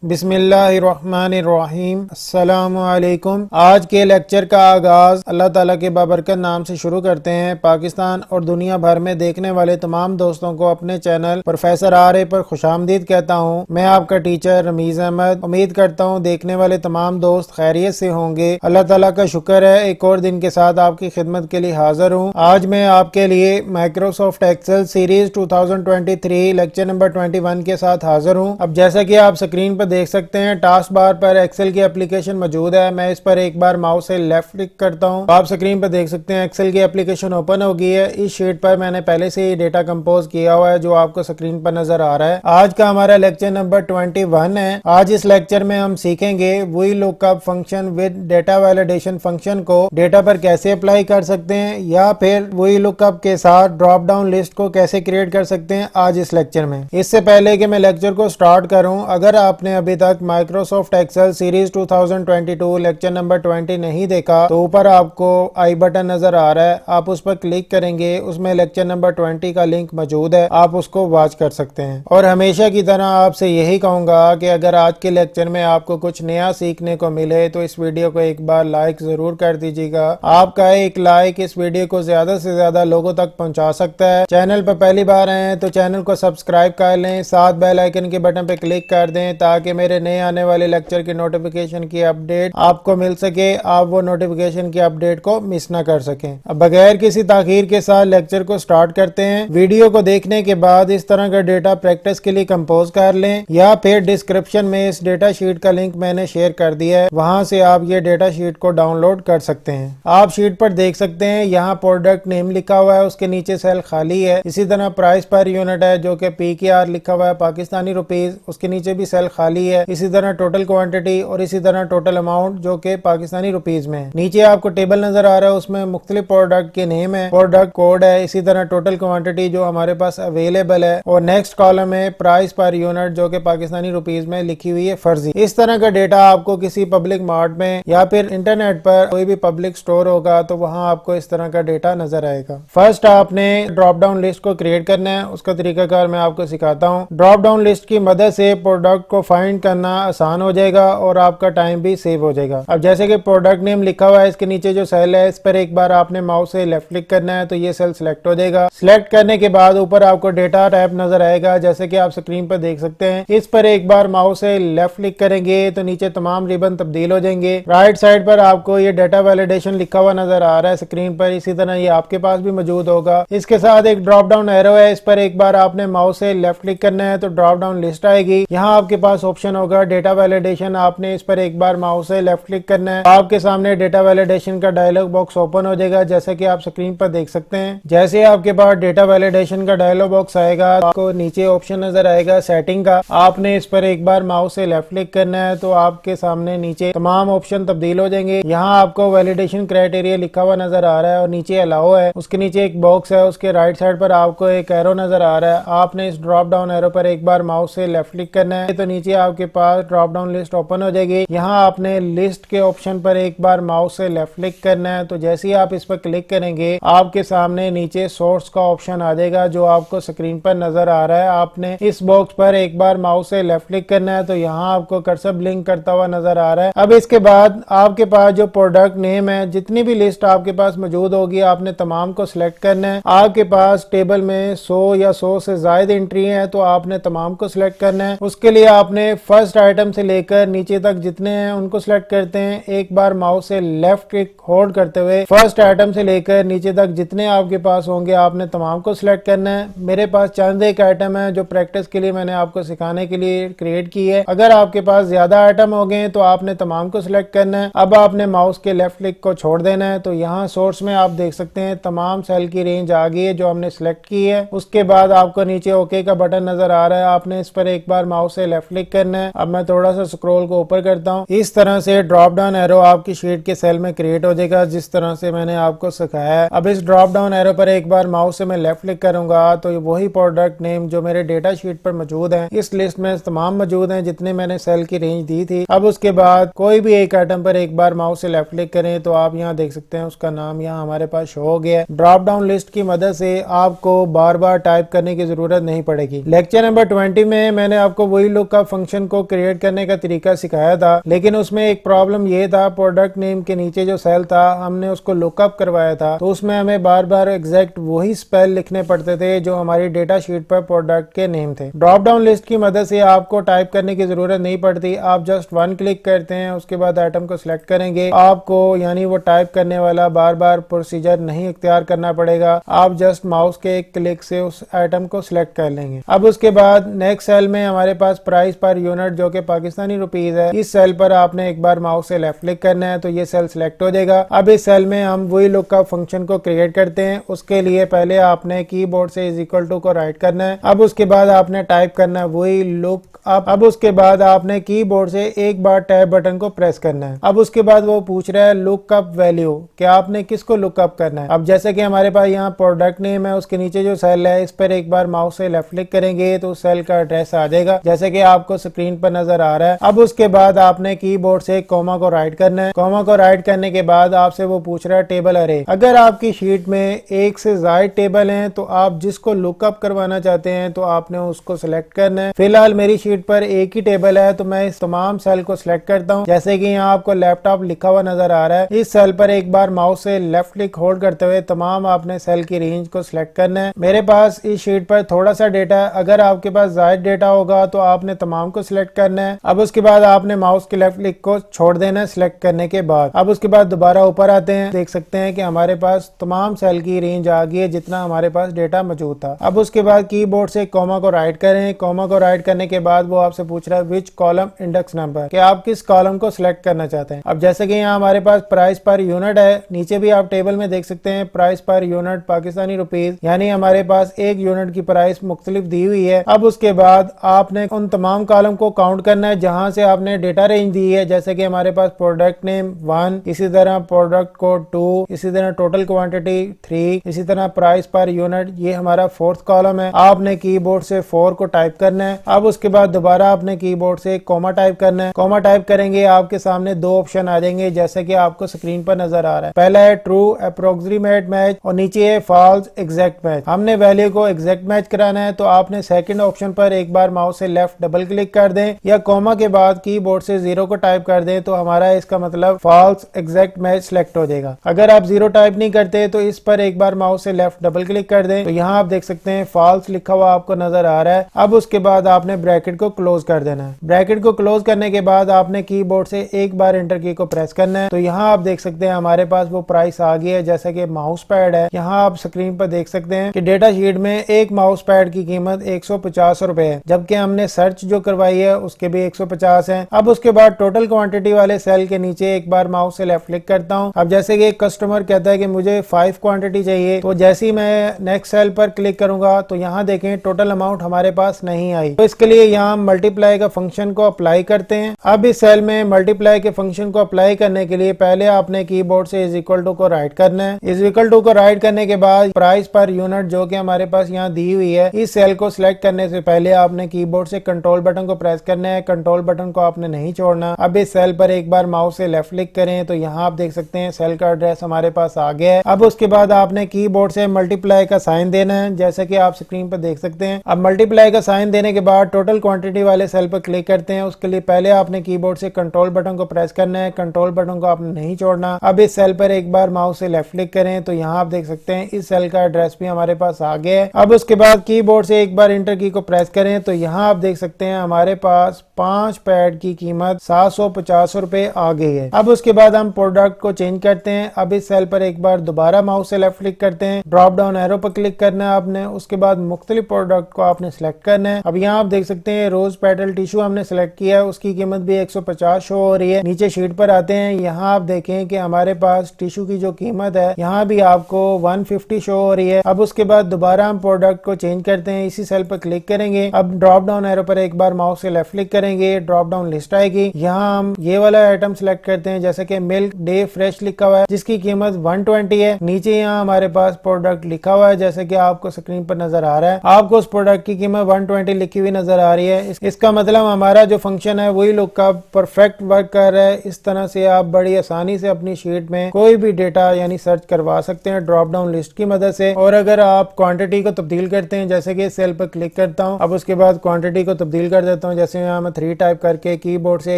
बिस्मिल्लाहिर्रहमानिर्रहीम। अस्सलामुअलैकुम। आज के लेक्चर का आगाज अल्लाह ताला के बाबरकत नाम से शुरू करते हैं। पाकिस्तान और दुनिया भर में देखने वाले तमाम दोस्तों को अपने चैनल प्रोफेसर आर पर खुशामदीद कहता हूँ। मैं आपका टीचर रमीज अहमद। उम्मीद करता हूँ देखने वाले तमाम दोस्त खैरियत से होंगे। अल्लाह ताला का शुक्र है एक और दिन के साथ आपकी खिदमत के लिए हाजिर हूँ। आज मैं आपके लिए Microsoft Excel series 2023 lecture number 21 के साथ हाजिर हूँ। अब जैसा कि आप स्क्रीन पर देख सकते हैं, टास्क बार पर एक्सेल की एप्लीकेशन मौजूद है। मैं इस पर एक बार माउस से लेफ्ट क्लिक करता हूं। आप स्क्रीन पर देख सकते हैं एक्सेल की एप्लीकेशन ओपन हो गई है। इस शीट पर मैंने पहले से ही डेटा कंपोज किया हुआ है जो आपको स्क्रीन पर नजर आ रहा है। आज का हमारा लेक्चर नंबर 21 है। आज इस लेक्चर में हम सीखेंगे V lookup function with data validation function को डेटा पर कैसे अप्लाई कर सकते हैं, या फिर वी लुकअप के साथ ड्रॉप डाउन लिस्ट को कैसे क्रिएट कर सकते हैं आज इस लेक्चर में। इससे पहले कि मैं लेक्चर को स्टार्ट करूं, अगर आपने अभी तक Microsoft Excel series 2022 lecture number 20 नहीं देखा तो ऊपर आपको आई बटन नजर आ रहा है, आप उस पर क्लिक करेंगे। उसमें लेक्चर नंबर 20 का लिंक मौजूद है, आप उसको वॉच कर सकते हैं। और हमेशा की तरह आपसे यही कहूंगा कि अगर आज के लेक्चर में आपको कुछ नया सीखने को मिले तो इस वीडियो को एक बार लाइक जरूर कर दीजिएगा। आपका एक लाइक इस वीडियो को ज्यादा से ज्यादा लोगों तक पहुंचा सकता है। चैनल पर पहली बार आए हैं तो चैनल को सब्सक्राइब कर लें, साथ बेल आइकन के बटन पर क्लिक कर दें ताकि मेरे नए आने वाले लेक्चर की नोटिफिकेशन की अपडेट आपको मिल सके, आप वो नोटिफिकेशन की अपडेट को मिस ना कर सकें। अब बगैर किसी ताखीर के साथ लेक्चर को स्टार्ट करते हैं। वीडियो को देखने के बाद इस तरह का डेटा प्रैक्टिस के लिए कंपोज कर लें, या फिर डिस्क्रिप्शन में इस डेटा शीट का लिंक मैंने शेयर कर दिया है, वहां से आप ये डेटा शीट को डाउनलोड कर सकते हैं। आप शीट पर देख सकते हैं यहाँ प्रोडक्ट नेम लिखा हुआ है, उसके नीचे सेल खाली है। इसी तरह प्राइस पर यूनिट है जो कि PKR लिखा हुआ है पाकिस्तानी रुपीज, उसके नीचे भी सेल खाली है। इसी तरह टोटल क्वांटिटी और इसी तरह टोटल अमाउंट जो कि पाकिस्तानी रुपीज में। नीचे आपको टेबल नजर आ रहा है, उसमें मुख्तलिफ प्रोडक्ट के नेम है, प्रोडक्ट कोड है। इसी तरह टोटल क्वांटिटी जो हमारे पास अवेलेबल है, और नेक्स्ट कॉलम में प्राइस पर यूनिट जो कि पाकिस्तानी रुपीज में लिखी हुई है फर्जी। इस तरह का डेटा आपको किसी पब्लिक मार्ट में या फिर इंटरनेट पर कोई भी पब्लिक स्टोर होगा तो वहां आपको इस तरह का डेटा नजर आएगा। फर्स्ट आपने ड्रॉप डाउन लिस्ट को क्रिएट करना है, उसका तरीकाकार मैं आपको सिखाता हूँ। ड्रॉप डाउन लिस्ट की मदद से प्रोडक्ट को फाइंड करना आसान हो जाएगा और आपका टाइम भी सेव हो जाएगा। अब जैसे कि प्रोडक्ट नेम लिखा हुआ है, इसके नीचे जो सेल है इस पर एक बार आपने माउस से लेफ्ट क्लिक करना है तो ये सेल सिलेक्ट हो जाएगा। सिलेक्ट करने के बाद ऊपर आपको डेटा टैब नजर आएगा, जैसे कि आप स्क्रीन पर देख सकते हैं। इस पर एक बार माउस से लेफ्ट क्लिक करेंगे तो नीचे तमाम रिबन तब्दील हो जाएंगे। राइट साइड पर आपको ये डेटा वैलिडेशन लिखा हुआ नजर आ रहा है स्क्रीन पर, इसी तरह ये आपके पास भी मौजूद होगा। इसके साथ एक ड्रॉप डाउन एरो है, इस पर एक बार आपने माउस से लेफ्ट क्लिक करना है तो ड्रॉप डाउन लिस्ट आएगी। यहाँ आपके पास ऑप्शन होगा डेटा वैलिडेशन, आपने इस पर एक बार माउस से लेफ्ट क्लिक करना है। आपके सामने डेटा वैलिडेशन का डायलॉग बॉक्स ओपन हो जाएगा, जैसे कि आप स्क्रीन पर देख सकते हैं। जैसे आपके पास डेटा वैलिडेशन का डायलॉग बॉक्स आएगा, आपको नीचे ऑप्शन नजर आएगा सेटिंग का, आपने इस पर एक बार माउस से लेफ्ट क्लिक करना है तो आपके सामने नीचे तमाम ऑप्शन तब्दील हो जाएंगे। यहाँ आपको वैलिडेशन क्राइटेरिया लिखा हुआ नजर आ रहा है और नीचे अलाउ है, उसके नीचे एक बॉक्स है, उसके राइट साइड पर आपको एक एरो नजर आ रहा है। आपने इस ड्रॉप डाउन एरो पर एक बार माउस से लेफ्ट क्लिक करना है तो नीचे आपके पास ड्रॉप डाउन लिस्ट ओपन हो जाएगी। यहाँ आपने लिस्ट के ऑप्शन पर एक बार माउस से लेफ्ट क्लिक करना है तो जैसे ही आप इस पर क्लिक करेंगे आपके सामने नीचे सोर्स का ऑप्शन आ जाएगा जो आपको स्क्रीन पर नजर आ रहा है। आपने इस बॉक्स पर एक बार माउस से लेफ्ट क्लिक करना है तो यहाँ आपको कर्सर ब्लिंक करता हुआ नजर आ रहा है। अब इसके बाद आपके पास जो प्रोडक्ट नेम है, जितनी भी लिस्ट आपके पास मौजूद होगी आपने तमाम को सिलेक्ट करना है। आपके पास टेबल में 100 या 100 से ज्यादा एंट्री है तो आपने तमाम को सिलेक्ट करना है। उसके लिए आपने फर्स्ट आइटम से लेकर नीचे तक जितने हैं उनको सिलेक्ट करते हैं। एक बार माउस से लेफ्ट क्लिक होल्ड करते हुए फर्स्ट आइटम से लेकर नीचे तक जितने आपके पास होंगे आपने तमाम को सिलेक्ट करना है। मेरे पास चंद एक आइटम है जो प्रैक्टिस के लिए मैंने आपको सिखाने के लिए क्रिएट की है। अगर आपके पास ज्यादा आइटम हो गए तो आपने तमाम को सिलेक्ट करना है। अब आपने माउस के लेफ्ट क्लिक को छोड़ देना है तो यहाँ सोर्स में आप देख सकते हैं तमाम सेल की रेंज आ गई है जो हमने सिलेक्ट की है। उसके बाद आपको नीचे ओके का बटन नजर आ रहा है, आपने इस पर एक बार माउस से लेफ्ट क्लिक करना है। अब मैं थोड़ा सा स्क्रॉल को ऊपर करता हूँ। इस तरह से ड्रॉप डाउन एरो आपकी शीट के सेल में क्रिएट हो जाएगा जिस तरह से मैंने आपको सिखाया है। अब इस ड्रॉप डाउन एरो पर एक बार माउस से मैं लेफ्ट क्लिक करूंगा तो वही प्रोडक्ट नेम जो मेरे डेटा शीट पर मौजूद है इस लिस्ट में तमाम मौजूद हैं जितने मैंने सेल की रेंज दी थी। अब उसके बाद कोई भी एक आइटम पर एक बार माउस से लेफ्ट क्लिक करें तो आप यहाँ देख सकते हैं उसका नाम यहाँ हमारे पास शो हो गया है। ड्रॉप डाउन लिस्ट की मदद से आपको बार बार टाइप करने की जरूरत नहीं पड़ेगी। लेक्चर नंबर 20 में मैंने आपको वही लुकअप फंक्शन फंक्शन को क्रिएट करने का तरीका सिखाया था, लेकिन उसमें एक प्रॉब्लम ये था, प्रोडक्ट नेम के नीचे जो सेल था हमने उसको लुकअप करवाया था, तो उसमें हमें बार बार एग्जैक्ट वही स्पेल लिखने पड़ते थे जो हमारी डेटा शीट पर प्रोडक्ट के नेम थे। ड्रॉप डाउन लिस्ट की मदद से आपको टाइप करने की जरूरत नहीं पड़ती, आप जस्ट वन क्लिक करते हैं, उसके बाद आइटम को सिलेक्ट करेंगे। आपको यानी वो टाइप करने वाला बार बार प्रोसीजर नहीं इख्तियार करना पड़ेगा, आप जस्ट माउस के एक क्लिक से उस आइटम को सिलेक्ट कर लेंगे। अब उसके बाद नेक्स्ट सेल में हमारे पास प्राइस पर यूनिट जो कि पाकिस्तानी रुपीज है, इस सेल पर आपने एक बार माउस से लेफ्ट क्लिक करना है तो ये सेल सिलेक्ट हो जाएगा। अब इस सेल में हम वही लुकअप फंक्शन को क्रिएट करते हैं। उसके लिए पहले आपने कीबोर्ड से इज इक्वल टू को राइट करना है। अब उसके बाद आपने टाइप करना है वही लुक अप। अब उसके बाद आपने कीबोर्ड से एक बार टैब बटन को प्रेस करना है। अब उसके बाद वो पूछ रहा है लुकअप वैल्यू, कि आपने किसको लुकअप करना है। अब जैसे कि हमारे पास यहाँ प्रोडक्ट नेम है, उसके नीचे जो सेल है इस पर एक बार माउस से लेफ्ट क्लिक करेंगे तो उस सेल का एड्रेस आ जाएगा, जैसे कि आपको स्क्रीन पर नजर आ रहा है। अब उसके बाद आपने कीबोर्ड से कॉमा को राइट करना है। कॉमा को राइट करने के बाद आपसे वो पूछ रहा है टेबल अरे। अगर आपकी शीट में एक से ज्यादा टेबल हैं तो आप जिसको लुकअप करवाना चाहते हैं तो आपने उसको सिलेक्ट करना है। फिलहाल मेरी शीट पर एक ही टेबल है तो मैं इस तमाम सेल को सिलेक्ट करता हूँ। जैसे कि यहाँ आपको लैपटॉप लिखा हुआ नजर आ रहा है, इस सेल पर एक बार माउस से लेफ्ट क्लिक होल्ड करते हुए तमाम आपने सेल की रेंज को सिलेक्ट करना है। मेरे पास इस शीट पर थोड़ा सा डेटा है, अगर आपके पास ज्यादा डेटा होगा तो आपने तमाम को सिलेक्ट करना है। अब उसके बाद आपने माउस के लेफ्ट क्लिक को छोड़ देना है सिलेक्ट करने के बाद। अब उसके बाद दोबारा ऊपर आते हैं, देख सकते हैं कि हमारे पास तमाम सेल की रेंज आ गई है जितना हमारे पास डेटा मौजूद था। अब उसके बाद कीबोर्ड से कॉमा को राइट करें। कॉमा को राइट करने के बाद वो आपसे पूछ रहा है विच कॉलम इंडेक्स नंबर, कि आप किस कॉलम को सिलेक्ट करना चाहते हैं। अब जैसे कि यहाँ हमारे पास प्राइस पर यूनिट है, नीचे भी आप टेबल में देख सकते हैं price per unit Pakistani rupees, यानी हमारे पास एक यूनिट की प्राइस मुख्तलिफ दी हुई है। अब उसके बाद आपने उन तमाम कॉलम को काउंट करना है जहां से आपने डेटा रेंज दी है, जैसे कि हमारे पास प्रोडक्ट नेम 1, इसी तरह प्रोडक्ट कोड 2, इसी तरह टोटल क्वांटिटी 3, इसी तरह प्राइस पर यूनिट, ये हमारा फोर्थ कॉलम है। आपने कीबोर्ड से 4 को टाइप करना है। अब उसके बाद दोबारा आपने कीबोर्ड से कॉमा टाइप करना है। कॉमा टाइप करेंगे आपके सामने दो ऑप्शन आ जाएंगे जैसे कि आपको स्क्रीन पर नजर आ रहा है। पहला है ट्रू अप्रोक्सीमेट मैच और नीचे है फॉल्स एग्जैक्ट मैच। हमने वैल्यू को एग्जैक्ट मैच कराना है तो आपने सेकंड ऑप्शन पर एक बार माउस से लेफ्ट डबल क्लिक कर दें या कॉमा के बाद कीबोर्ड से 0 को टाइप कर दें तो हमारा इसका मतलब फॉल्स एग्जैक्ट मैच सिलेक्ट हो जाएगा। अगर आप 0 टाइप नहीं करते तो इस पर एक बार माउस से लेफ्ट डबल क्लिक कर दें तो यहाँ आप देख सकते हैं फॉल्स लिखा हुआ आपको नजर आ रहा है। अब उसके बाद आपने ब्रैकेट को क्लोज कर देना है। ब्रैकेट को क्लोज करने के बाद आपने कीबोर्ड से एक बार एंटर की को प्रेस करना है तो यहाँ आप देख सकते हैं हमारे पास वो प्राइस आ गई है जैसे कि माउस पैड है। यहाँ आप स्क्रीन पर देख सकते हैं कि डेटा शीट में एक माउस पैड की कीमत 150 रुपए है, जबकि हमने सर्च जो करवाई है उसके भी 150 है। अब उसके बाद टोटल क्वांटिटी वाले सेल के नीचे एक बार माउस से लेफ्ट क्लिक करता हूँ। अब जैसे कि एक कस्टमर कहता है कि मुझे 5 क्वांटिटी चाहिए, तो जैसे ही मैं नेक्स्ट सेल पर क्लिक करूंगा तो यहाँ देखें टोटल अमाउंट हमारे पास नहीं आई। तो इसके लिए यहाँ मल्टीप्लाई का फंक्शन को अप्लाई करते हैं। अब इस सेल में मल्टीप्लाई के फंक्शन को अप्लाई करने के लिए पहले आपने कीबोर्ड से इज इक्वल टू को राइट करना है। इज इक्वल टू को राइट करने के बाद प्राइस पर यूनिट जो कि हमारे पास यहाँ दी हुई है, इस सेल को सिलेक्ट करने से पहले आपने कीबोर्ड से कंट्रोल बटन को प्रेस करना है। कंट्रोल बटन को आपने नहीं छोड़ना। अब इस सेल पर एक बार माउस से लेफ्ट क्लिक करें तो यहाँ आप देख सकते हैं सेल का एड्रेस हमारे पास आ गया है। अब उसके बाद आपने कीबोर्ड से मल्टीप्लाई का साइन देना है जैसे कि आप स्क्रीन पर देख सकते हैं। अब मल्टीप्लाई का साइन देने के बाद टोटल क्वांटिटी वाले सेल पर क्लिक करते हैं। उसके लिए पहले आपने कीबोर्ड से कंट्रोल बटन को प्रेस करना है। कंट्रोल बटन को आपने नहीं छोड़ना। अब इस सेल पर एक बार माउस से लेफ्ट क्लिक करें तो यहाँ आप देख सकते हैं इस सेल का एड्रेस भी हमारे पास आ गया है। अब उसके बाद कीबोर्ड से एक बार इंटर की को प्रेस करें तो यहाँ आप देख सकते हैं हमारे पास 5 पैड की कीमत 750 रुपए आ गई है। अब उसके बाद हम प्रोडक्ट को चेंज करते हैं। अब इस सेल पर एक बार दोबारा माउस से लेफ्ट क्लिक करते हैं। ड्रॉप डाउन एरो पर क्लिक करना है आपने। उसके बाद मुख्तलिफ प्रोडक्ट को आपने सिलेक्ट करना है। अब यहाँ आप देख सकते हैं रोज पेटल टिश्यू हमने सिलेक्ट किया है, उसकी कीमत भी 150 शो हो रही है। नीचे शीट पर आते हैं, यहाँ आप देखें कि हमारे पास टिश्यू की जो कीमत है यहाँ भी आपको 150 शो हो रही है। अब उसके बाद दोबारा हम प्रोडक्ट को चेंज करते हैं, इसी सेल पर क्लिक करेंगे। अब ड्रॉप डाउन एरो पर एक बार माउस से लेफ्ट क्लिक करेंगे, ड्रॉप डाउन लिस्ट आएगी। यहाँ हम ये वाला आइटम सिलेक्ट करते हैं जैसे कि मिल्क डे फ्रेश लिखा हुआ है जिसकी कीमत 120 है। नीचे यहाँ हमारे पास प्रोडक्ट लिखा हुआ है जैसे कि आपको स्क्रीन पर नजर आ रहा है। आपको उस प्रोडक्ट की कीमत 120 लिखी हुई नजर आ रही है। इसका मतलब हमारा जो फंक्शन है वही लोग का परफेक्ट वर्क कर रहा है। इस तरह से आप बड़ी आसानी से अपनी शीट में कोई भी डेटा यानी सर्च करवा सकते हैं ड्रॉप डाउन लिस्ट की मदद से। और अगर आप क्वांटिटी को तब्दील करते हैं जैसे कि सेल पर क्लिक करता हूं, अब उसके बाद क्वांटिटी को तब्दील कर देता करता हूँ। जैसे यहाँ मैं 3 टाइप करके कीबोर्ड से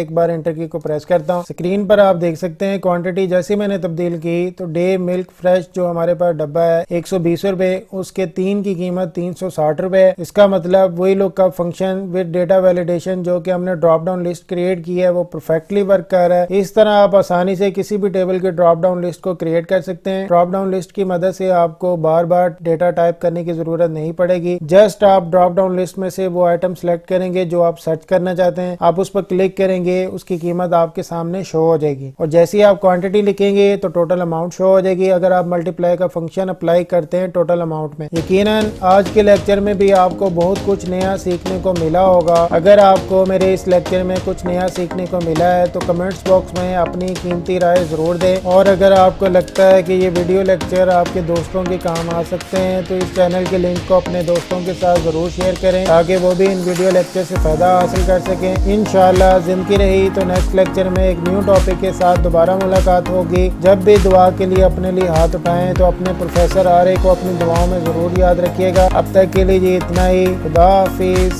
एक बार एंटर की को प्रेस करता हूँ। स्क्रीन पर आप देख सकते हैं क्वांटिटी जैसे मैंने तब्दील की तो डे मिल्क फ्रेश जो हमारे पास डब्बा है 120 रुपए, उसके 3 की कीमत 360 रुपए। इसका मतलब वही लोग का फंक्शन विद डेटा वैलिडेशन जो कि हमने ड्रॉप डाउन लिस्ट क्रिएट की है वो परफेक्टली वर्क कर रहा है। इस तरह आप आसानी से किसी भी टेबल के ड्रॉप डाउन लिस्ट को क्रिएट कर सकते हैं। ड्रॉप डाउन लिस्ट की मदद से आपको बार बार डेटा टाइप करने की जरूरत नहीं पड़ेगी। जस्ट आप ड्रॉप डाउन लिस्ट में से वो आइटम सेलेक्ट करेंगे जो आप सर्च करना चाहते हैं, आप उस पर क्लिक करेंगे, उसकी कीमत आपके सामने शो हो जाएगी और जैसे ही आप क्वांटिटी लिखेंगे तो टोटल अमाउंट शो हो जाएगी। अगर आप मल्टीप्लाई का फंक्शन अप्लाई करते हैं टोटल अमाउंट में। यकीनन आज के लेक्चर में भी आपको बहुत कुछ नया सीखने को मिला होगा। अगर आपको मेरे इस लेक्चर में कुछ नया सीखने को मिला है तो कमेंट्स बॉक्स में अपनी कीमती राय जरूर दें और अगर आपको लगता है कि ये वीडियो लेक्चर आपके दोस्तों के काम आ सकते हैं तो इस चैनल के लिंक को अपने दोस्तों के साथ जरूर शेयर करें ताकि वो भी इन वीडियो लेक्चर से फायदा हासिल कर सकें। इंशाल्लाह जिंदगी रही तो नेक्स्ट लेक्चर में एक न्यू टॉपिक के साथ दोबारा मुलाकात होगी। जब भी दुआ के लिए अपने लिए हाथ उठाएं तो अपने प्रोफेसर आरे को अपनी दुआओं में जरूर याद रखिएगा। अब तक के लिए इतना ही। खुदा हाफिज।